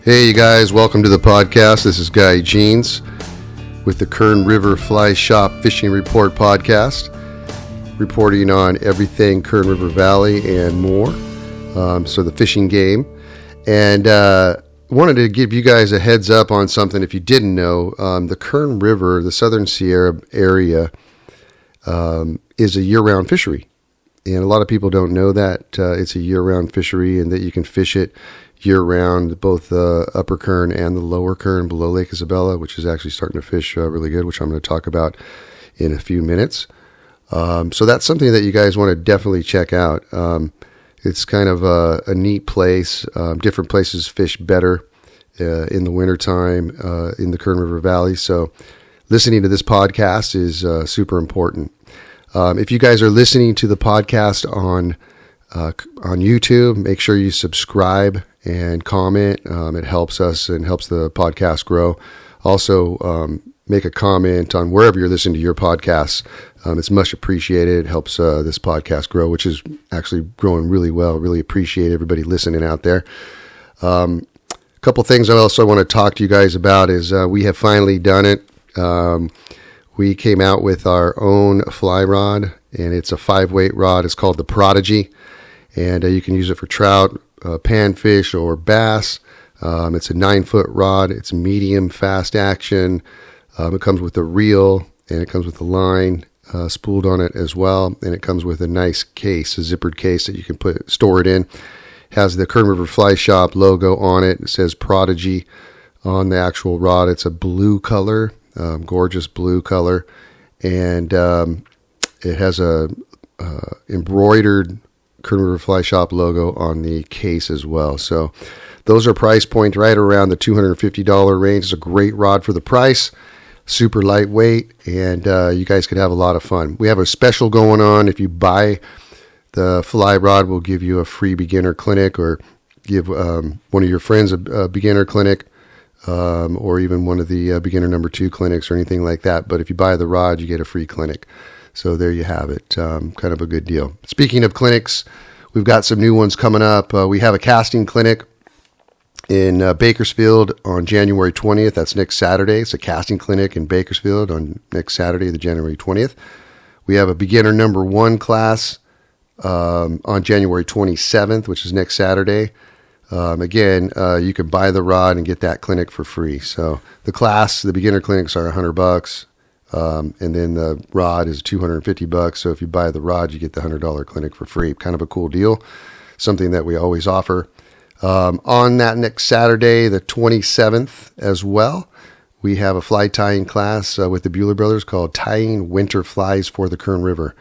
Hey, you guys, welcome to the podcast. This is Guy Jeans with the Kern River Fly Shop Fishing Report podcast, reporting on everything Kern River Valley and more, so the fishing game. And wanted to give you guys a heads up on something if you didn't know. The Kern River, the Southern Sierra area, is a year-round fishery. And a lot of people don't know that it's a year-round fishery and that you can fish it year-round, both the upper Kern and the lower Kern below Lake Isabella, which is actually starting to fish really good, which I'm going to talk about in a few minutes. So that's something that you guys want to definitely check out. It's kind of a neat place. Different places fish better in the wintertime in the Kern River Valley. So listening to this podcast is super important. If you guys are listening to the podcast on YouTube, make sure you subscribe and comment. It helps us and helps the podcast grow. Also, make a comment on wherever you're listening to your podcasts. It's much appreciated. It helps this podcast grow, which is actually growing really well. Really appreciate everybody listening out there. A couple things I also want to talk to you guys about is we have finally done it. We came out with our own fly rod, and it's a 5-weight rod. It's called the Prodigy, and you can use it for trout, panfish, or bass. It's a 9-foot rod. It's medium fast action. It comes with a reel, and it comes with a line spooled on it as well, and it comes with a nice case, a zippered case that you can store it in. It has the Kern River Fly Shop logo on it. It says Prodigy on the actual rod. It's a blue color. Gorgeous blue color, and it has a embroidered Kern River Fly Shop logo on the case as well. So those are price point right around the $250 range. It's a great rod for the price, super lightweight, and you guys could have a lot of fun. We have a special going on. If you buy the fly rod, we'll give you a free beginner clinic, or give one of your friends a beginner clinic. Or even one of the beginner number 2 clinics or anything like that. But if you buy the rod, you get a free clinic. So there you have it. Kind of a good deal. Speaking of clinics, we've got some new ones coming up. We have a casting clinic in Bakersfield on January 20th. That's next Saturday. It's a casting clinic in Bakersfield on next Saturday, the January 20th. We have a beginner number 1 class on January 27th, which is next Saturday. Again, you can buy the rod and get that clinic for free. So the beginner clinics are $100, and then the rod is $250. So if you buy the rod, you get the $100 clinic for free. Kind of a cool deal. Something that we always offer. On that next Saturday, the 27th as well, we have a fly tying class with the Bueller Brothers called Tying Winter Flies for the Kern River.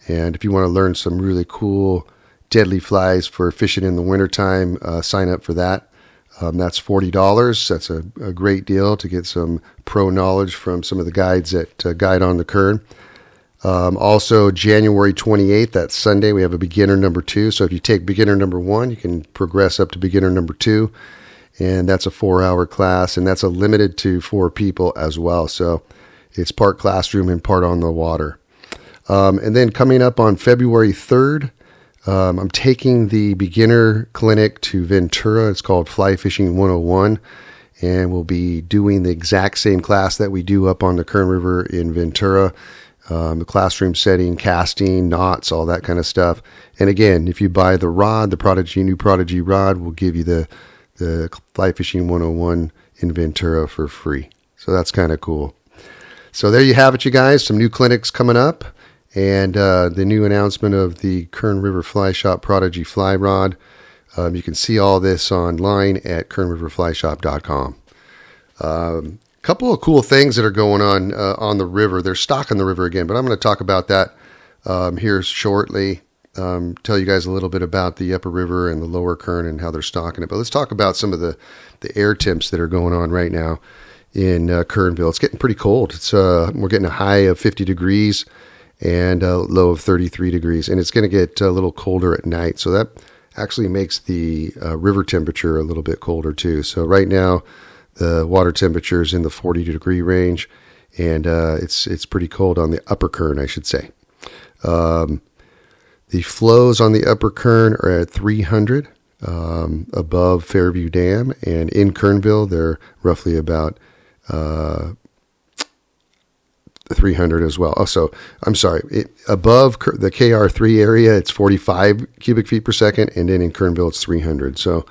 And if you want to learn some really cool deadly flies for fishing in the wintertime, sign up for that. That's $40. That's a great deal to get some pro knowledge from some of the guides that guide on the Kern. Also, January 28th, that's Sunday, we have a beginner number 2. So if you take beginner number 1, you can progress up to beginner number 2. And that's a 4-hour class, and that's a limited to 4 people as well. So it's part classroom and part on the water. And then coming up on February 3rd, I'm taking the beginner clinic to Ventura. It's called Fly Fishing 101, and we'll be doing the exact same class that we do up on the Kern River in Ventura. The classroom setting, casting, knots, all that kind of stuff. And again, if you buy the rod, the new Prodigy rod, we'll give you the Fly Fishing 101 in Ventura for free. So that's kind of cool. So there you have it, you guys. Some new clinics coming up. And the new announcement of the Kern River Fly Shop Prodigy Fly Rod. You can see all this online at kernriverflyshop.com. Couple of cool things that are going on the river. They're stocking the river again, but I'm going to talk about that here shortly. Tell you guys a little bit about the upper river and the lower Kern and how they're stocking it. But let's talk about some of the air temps that are going on right now in Kernville. It's getting pretty cold. We're getting a high of 50 degrees. And a low of 33 degrees. And it's going to get a little colder at night. So that actually makes the river temperature a little bit colder too. So right now, the water temperature is in the 40-degree range. And it's pretty cold on the upper Kern, I should say. The flows on the upper Kern are at 300. above Fairview Dam, and in Kernville they're roughly about 300 as well. Oh, so I'm sorry. Above the KR3 area, it's 45 cubic feet per second, and then in Kernville it's 300. So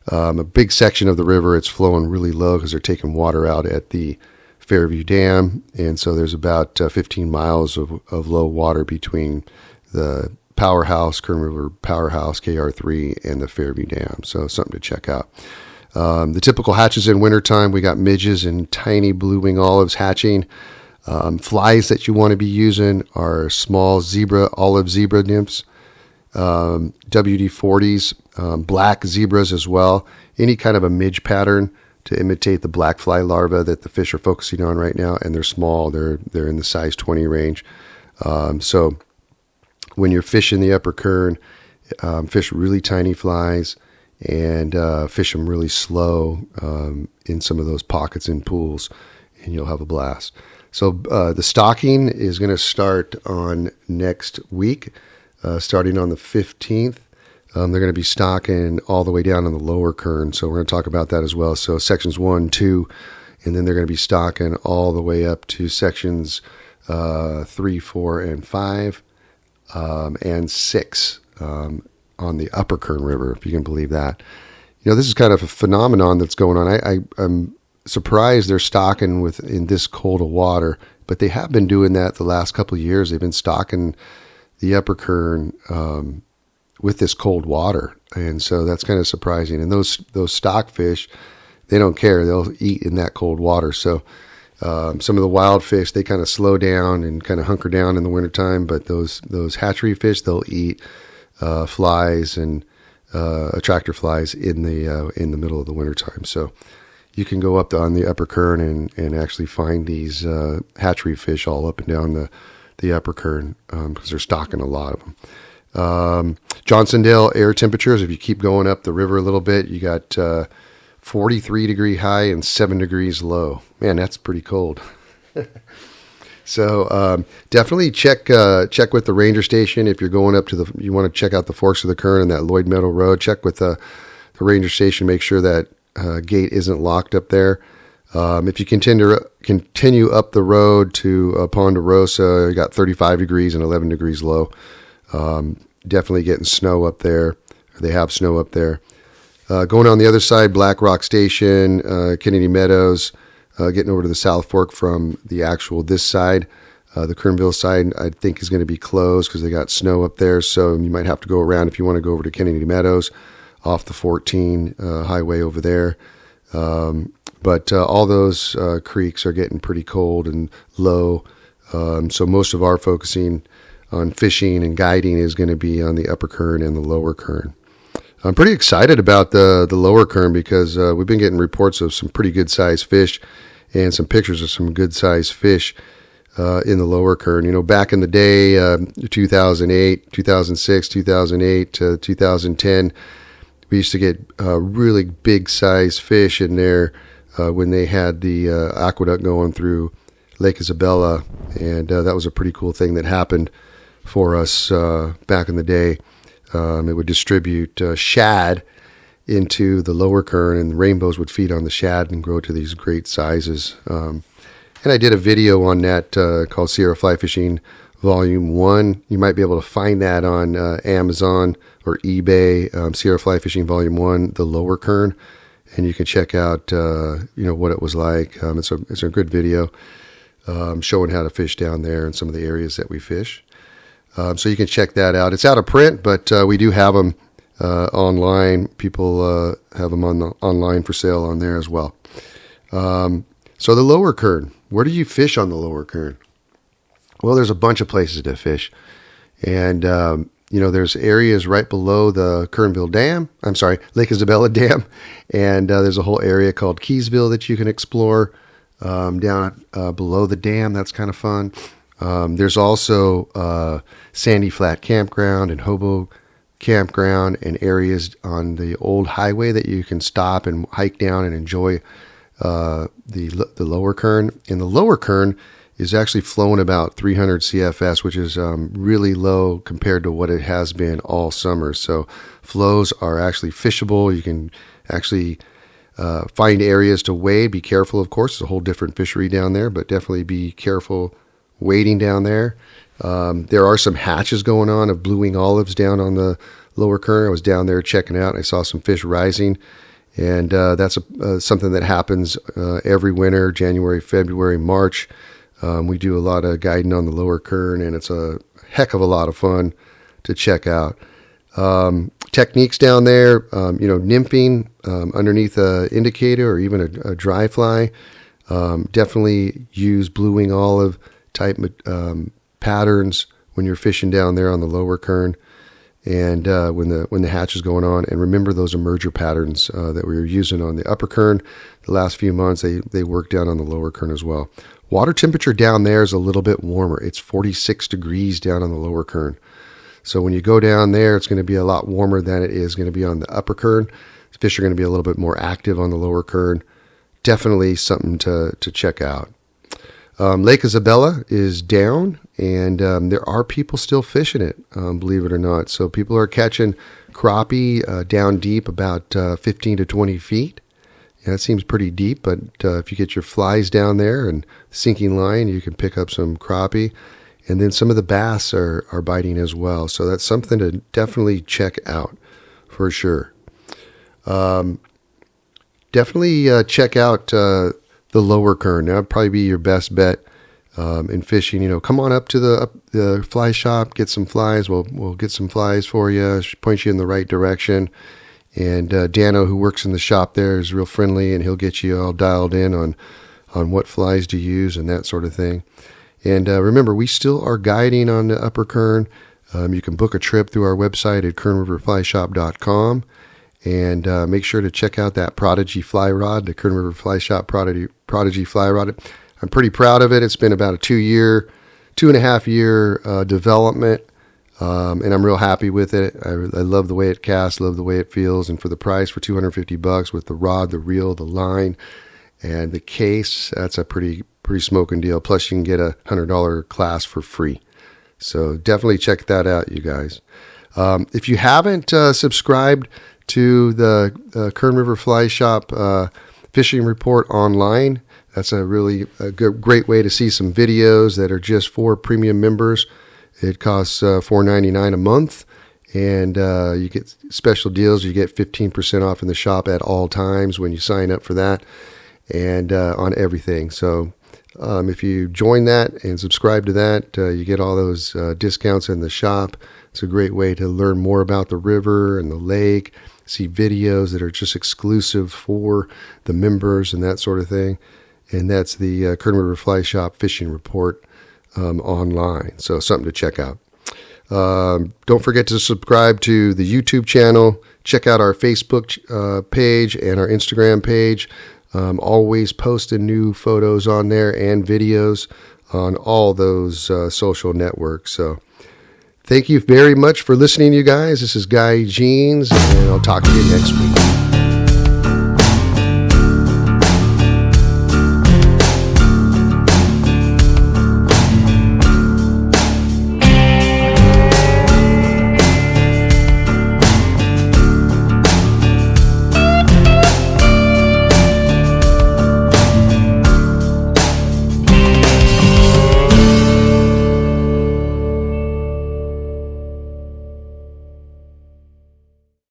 a big section of the river, it's flowing really low because they're taking water out at the Fairview Dam, and so there's about 15 miles of low water between the powerhouse, Kern River Powerhouse, KR3, and the Fairview Dam. So something to check out. The typical hatches in wintertime, we got midges and tiny blue-wing olives hatching. Flies that you want to be using are small olive zebra nymphs, WD-40s, black zebras as well. Any kind of a midge pattern to imitate the black fly larvae that the fish are focusing on right now, and they're small. They're in the size 20 range. So when you're fishing the upper Kern, fish really tiny flies and fish them really slow in some of those pockets in pools, and you'll have a blast. So the stocking is going to start on next week, starting on the 15th. They're going to be stocking all the way down on the lower Kern, so we're going to talk about that as well. So sections 1, 2, and then they're going to be stocking all the way up to sections 3, 4, and 5, and 6 on the upper Kern River, if you can believe that. You know, this is kind of a phenomenon that's going on. I'm surprised they're stocking in this cold of water, but they have been doing that the last couple of years. They've been stocking the upper Kern with this cold water, and so that's kind of surprising. And those stockfish, they don't care; they'll eat in that cold water. So some of the wild fish, they kind of slow down and kind of hunker down in the wintertime, but those hatchery fish, they'll eat flies and attractor flies in the middle of the wintertime. So you can go up on the upper Kern and actually find these hatchery fish all up and down the upper Kern because they're stocking a lot of them. Johnsondale air temperatures, if you keep going up the river a little bit, you got 43 degree high and 7 degrees low. Man, that's pretty cold. So definitely check with the ranger station if you're going up to you want to check out the forks of the Kern and that Lloyd Meadow Road. Check with the ranger station, make sure that gate isn't locked up there. If you continue up the road to Ponderosa, you got 35 degrees and 11 degrees low. Definitely getting snow up there. They have snow up there. Going on the other side, Black Rock Station, Kennedy Meadows, getting over to the South Fork from this side. The Kernville side, I think, is going to be closed because they got snow up there. So you might have to go around if you want to go over to Kennedy Meadows off the 14 highway over there. But all those creeks are getting pretty cold and low. So most of our focusing on fishing and guiding is going to be on the upper Kern and the lower Kern. I'm pretty excited about the lower Kern because we've been getting reports of some pretty good sized fish and some pictures of some good sized fish in the lower Kern. You know, back in the day, 2008, 2006, 2008 to 2010, we used to get really big sized fish in there when they had the aqueduct going through Lake Isabella, and that was a pretty cool thing that happened for us back in the day. It would distribute shad into the lower Kern, and rainbows would feed on the shad and grow to these great sizes. And I did a video on that called Sierra Fly Fishing Volume 1. You might be able to find that on Amazon or eBay, Sierra Fly Fishing Volume 1, the lower Kern, and you can check out what it was like. It's a good video showing how to fish down there and some of the areas that we fish. So you can check that out. It's out of print, but we do have them online. People have them online for sale on there as well. So the lower Kern, where do you fish on the lower Kern? Well, there's a bunch of places to fish. And, there's areas right below the Lake Isabella Dam. And there's a whole area called Keysville that you can explore down below the dam. That's kind of fun. There's also Sandy Flat Campground and Hobo Campground and areas on the old highway that you can stop and hike down and enjoy the lower Kern. And the lower Kern is actually flowing about 300 CFS, which is really low compared to what it has been all summer. So flows are actually fishable. You can actually find areas to wade. Be careful, of course. It's a whole different fishery down there, but definitely be careful wading down there. There are some hatches going on of blue wing olives down on the lower Kern. I was down there checking out, and I saw some fish rising. And that's something that happens every winter, January, February, March. We do a lot of guiding on the lower Kern, and it's a heck of a lot of fun to check out. Techniques down there, nymphing underneath an indicator or even a dry fly. Definitely use blue wing olive type patterns when you're fishing down there on the lower Kern, and when the hatch is going on. And remember those emerger patterns that we were using on the upper Kern the last few months. They work down on the lower Kern as well. Water temperature down there is a little bit warmer. It's 46 degrees down on the lower Kern. So when you go down there, it's going to be a lot warmer than it is going to be on the upper Kern. Fish are going to be a little bit more active on the lower Kern. Definitely something to check out. Lake Isabella is down, and there are people still fishing it, believe it or not. So people are catching crappie down deep about 15 to 20 feet. Yeah, that seems pretty deep, but if you get your flies down there and sinking line, you can pick up some crappie. And then some of the bass are biting as well. So that's something to definitely check out for sure. Definitely check out the lower Kern. That would probably be your best bet in fishing. Come on up to the fly shop, get some flies. We'll get some flies for you, point you in the right direction. And Dano, who works in the shop there, is real friendly, and he'll get you all dialed in on what flies to use and that sort of thing. And remember, we still are guiding on the upper Kern. You can book a trip through our website at kernriverflyshop.com. And make sure to check out that Prodigy fly rod, the Kern River Fly Shop Prodigy fly rod. I'm pretty proud of it. It's been about a 2.5 year development. And I'm real happy with it. I love the way it casts, love the way it feels. And for the price, for $250 with the rod, the reel, the line, and the case, that's a pretty smoking deal. Plus, you can get a $100 class for free. So definitely check that out, you guys. If you haven't subscribed to the Kern River Fly Shop fishing report online, that's a great way to see some videos that are just for premium members. It costs $4.99 a month, and you get special deals. You get 15% off in the shop at all times when you sign up for that, and on everything. So if you join that and subscribe to that, you get all those discounts in the shop. It's a great way to learn more about the river and the lake, see videos that are just exclusive for the members and that sort of thing. And that's the Kern River Fly Shop Fishing Report online. So something to check out. Don't forget to subscribe to the YouTube channel. Check out our Facebook page and our Instagram page. Always posting new photos on there and videos on all those social networks. So thank you very much for listening, you guys. This is Guy Jeans, and I'll talk to you next week.